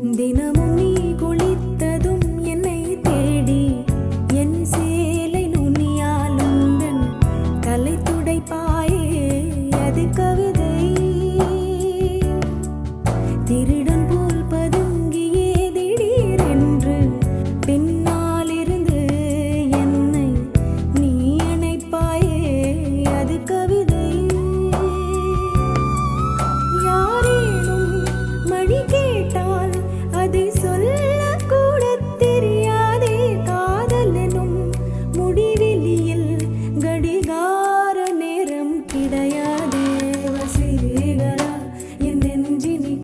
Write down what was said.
தினமும் நீ குளித்ததும் என்னை தேடி என் சேலை நுனியால் உந்தன் தலை துடைப்பாயே அது கவிதை திரு